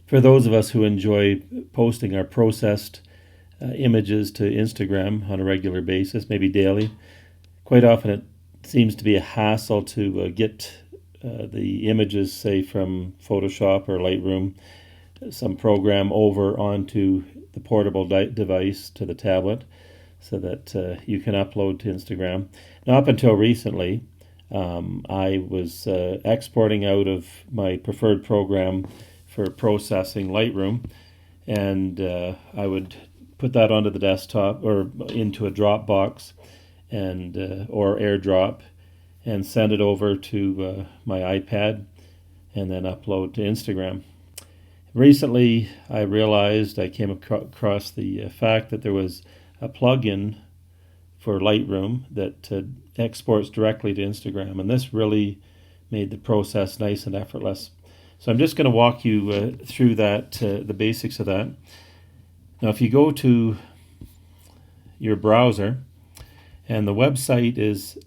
For those of us who enjoy posting our processed images to Instagram on a regular basis, maybe daily, quite often it seems to be a hassle to get the images, say from Photoshop or Lightroom, some program, over onto the portable device, to the tablet, so that you can upload to Instagram. Now, up until recently, I was exporting out of my preferred program for processing, Lightroom, and I would put that onto the desktop or into a Dropbox and or AirDrop, and send it over to my iPad, and then upload to Instagram. Recently, I realized I came across the fact that there was a plugin for Lightroom that exports directly to Instagram, and this really made the process nice and effortless. So I'm just going to walk you through that, the basics of that. Now, if you go to your browser, and the website is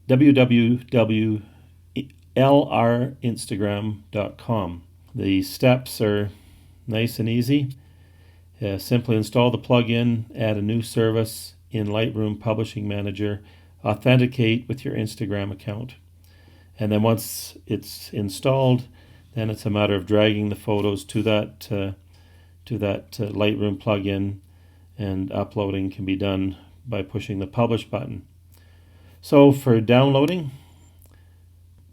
www.lrinstagram.com. The steps are nice and easy. Simply install the plugin, add a new service in Lightroom Publishing Manager, authenticate with your Instagram account. And then once it's installed, then it's a matter of dragging the photos to that Lightroom plugin, and uploading can be done by pushing the publish button. So for downloading,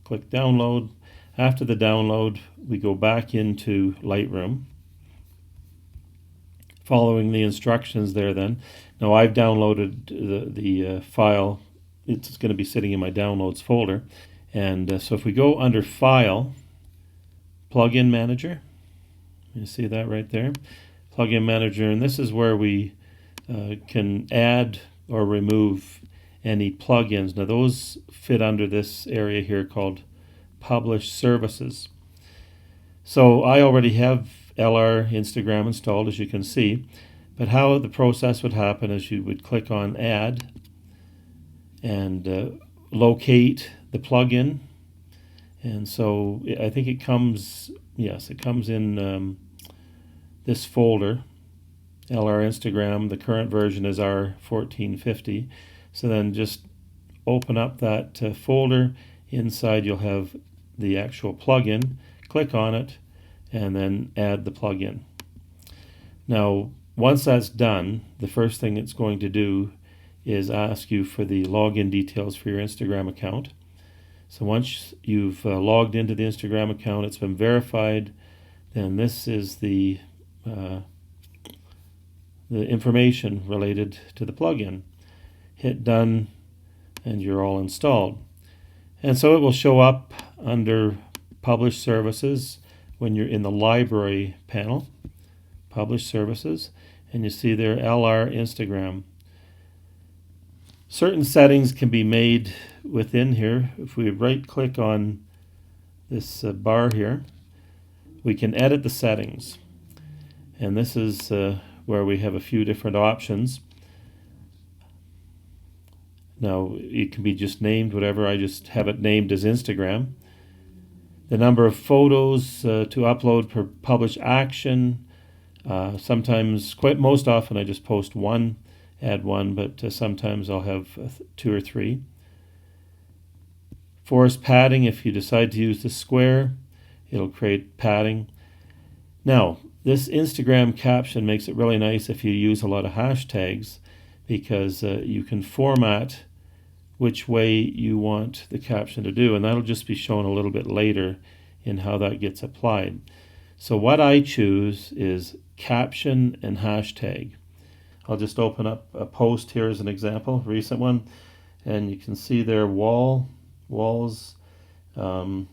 click download. After the download, we go back into Lightroom, following the instructions there then. Now I've downloaded the file. It's going to be sitting in my downloads folder. And so if we go under File, Plugin Manager, you see that right there, Plugin Manager, and this is where we can add or remove any plugins. Now those fit under this area here called Publish Services. So I already have LR Instagram installed, as you can see, but how the process would happen is you would click on Add and locate the plugin. And so I think it comes, yes, it comes in this folder, LR Instagram. The current version is R1450. So then just open up that folder. Inside you'll have the actual plugin. Click on it and then add the plugin. Now, once that's done, the first thing it's going to do is ask you for the login details for your Instagram account. So once you've logged into the Instagram account, it's been verified, then this is the information related to the plugin. Hit done and you're all installed. And so it will show up under Publish Services when you're in the Library panel, Publish Services, and you see there LR Instagram. Certain settings can be made within here. If we right click on this bar here, we can edit the settings. And this is where we have a few different options. Now, it can be just named whatever. I just have it named as Instagram. The number of photos to upload per publish action. Sometimes, most often, I just post one, add one, but sometimes I'll have 2 or 3. Forest padding, if you decide to use the square, it'll create padding. Now, this Instagram caption makes it really nice if you use a lot of hashtags, because you can format which way you want the caption to do, and that'll just be shown a little bit later in how that gets applied. So what I choose is caption and hashtag. I'll just open up a post here as an example, recent one, and you can see there walls and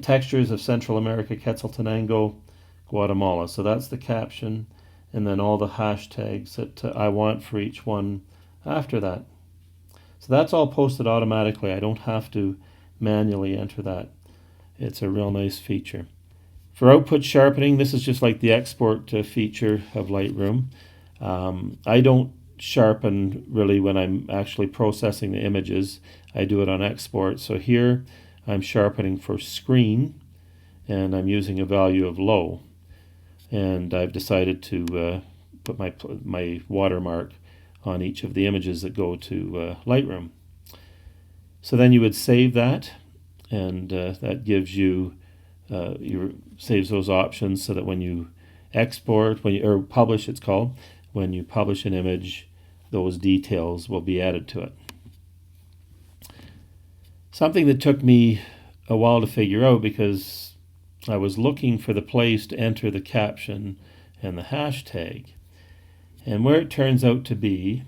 textures of Central America, Quetzaltenango, Guatemala. So that's the caption, and then all the hashtags that I want for each one after that. So that's all posted automatically. I don't have to manually enter that. It's a real nice feature. For output sharpening, this is just like the export feature of Lightroom. I don't sharpen really when I'm actually processing the images. I do it on export. So here I'm sharpening for screen, and I'm using a value of low. and I've decided to put my watermark on each of the images that go to Lightroom. So then you would save that, and that gives you saves those options so that when you export, or publish, it's called, when you publish an image, those details will be added to it. Something that took me a while to figure out, because I was looking for the place to enter the caption and the hashtag, and where it turns out to be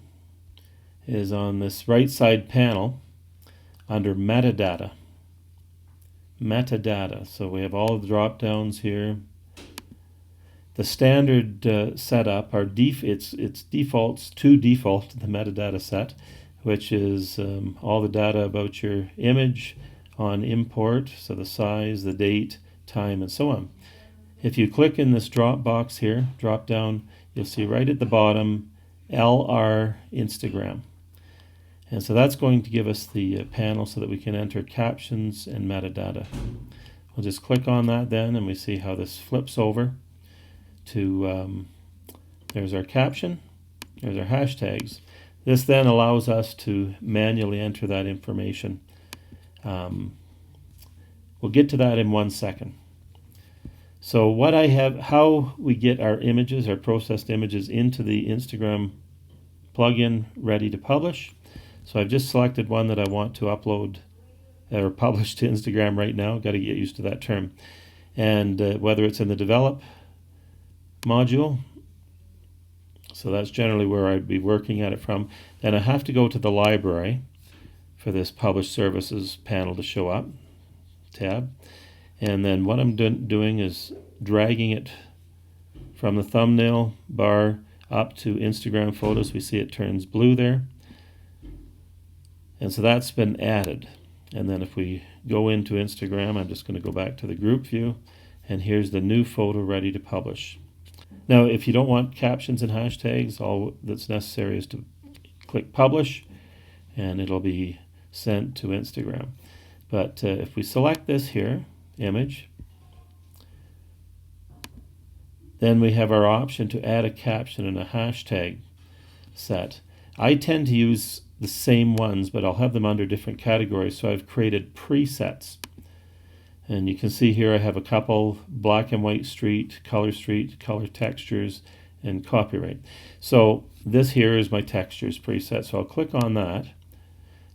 is on this right side panel under Metadata. Metadata. So we have all of the drop downs here. The standard setup, it's defaults to default the metadata set, which is all the data about your image on import, so the size, the date, time, and so on. If you click in this drop box here, drop down, you'll see right at the bottom LR Instagram. And so that's going to give us the panel so that we can enter captions and metadata. We'll just click on that then, and we see how this flips over to, there's our caption, there's our hashtags. This then allows us to manually enter that information. We'll get to that in 1 second. So what I have, how we get our images, our processed images, into the Instagram plugin ready to publish. So I've just selected one that I want to upload or publish to Instagram right now. Got to get used to that term. And whether it's in the develop module, so that's generally where I'd be working at it from. Then I have to go to the library for this publish services panel to show up, tab. And then what I'm doing is dragging it from the thumbnail bar up to Instagram photos. We see it turns blue there. And so that's been added. And then if we go into Instagram, I'm just going to go back to the group view, and here's the new photo ready to publish. Now, if you don't want captions and hashtags, all that's necessary is to click publish, and it'll be sent to Instagram. But if we select this here, image, then we have our option to add a caption and a hashtag set. I tend to use the same ones, but I'll have them under different categories. So I've created presets. And you can see here I have a couple: black and white street, color textures, and copyright. So this here is my textures preset. So I'll click on that.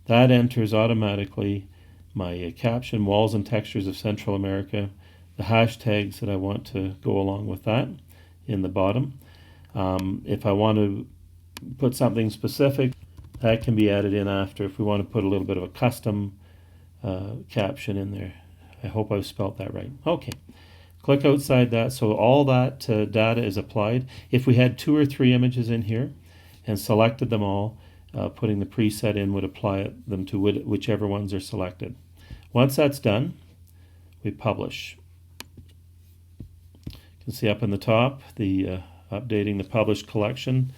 That enters automatically my caption, walls and textures of Central America, the hashtags that I want to go along with that in the bottom. If I want to put something specific, that can be added in after if we want to put a little bit of a custom caption in there. I hope I've spelt that right. Okay, click outside that. So all that data is applied. If we had 2 or 3 images in here and selected them all, putting the preset in would apply them to whichever ones are selected. Once that's done, we publish. You can see up in the top the updating the published collection.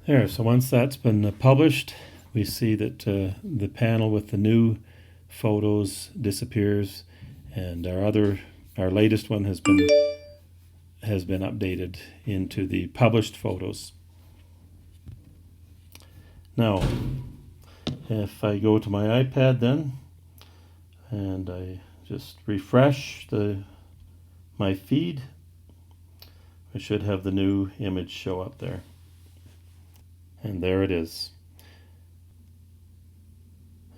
There, so once that's been published, we see that the panel with the new photos disappears, and our latest one has been updated into the published photos. Now, if I go to my iPad then, and I just refresh my feed, I should have the new image show up there. And there it is.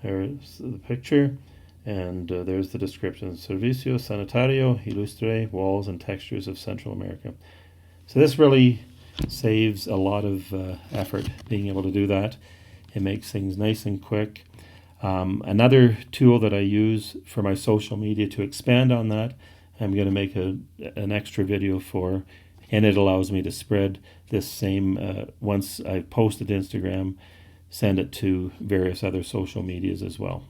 There's the picture, and there's the description: Servicio Sanitario Ilustre, walls and textures of Central America. So this really saves a lot of effort being able to do that. It makes things nice and quick. Another tool that I use for my social media, to expand on that, I'm going to make an extra video for, and it allows me to spread this same, once I've posted to Instagram, send it to various other social medias as well.